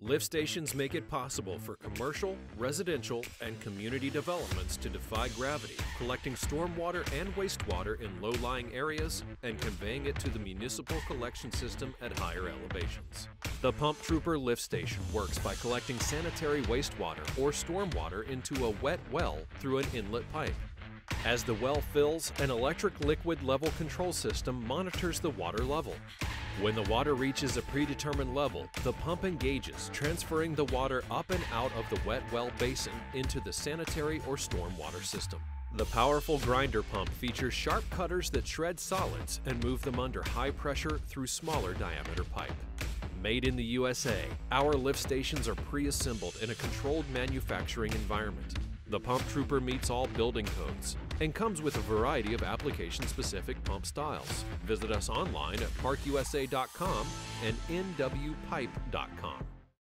Lift stations make it possible for commercial, residential, and community developments to defy gravity, collecting stormwater and wastewater in low-lying areas and conveying it to the municipal collection system at higher elevations. The PumpTrooper lift station works by collecting sanitary wastewater or stormwater into a wet well through an inlet pipe. As the well fills, an electric liquid level control system monitors the water level. When the water reaches a predetermined level, the pump engages, transferring the water up and out of the wet well basin into the sanitary or stormwater system. The powerful grinder pump features sharp cutters that shred solids and move them under high pressure through smaller diameter pipe. Made in the USA, our lift stations are pre-assembled in a controlled manufacturing environment. The PumpTrooper meets all building codes and comes with a variety of application-specific pump styles. Visit us online at ParkUSA.com and NWPipe.com.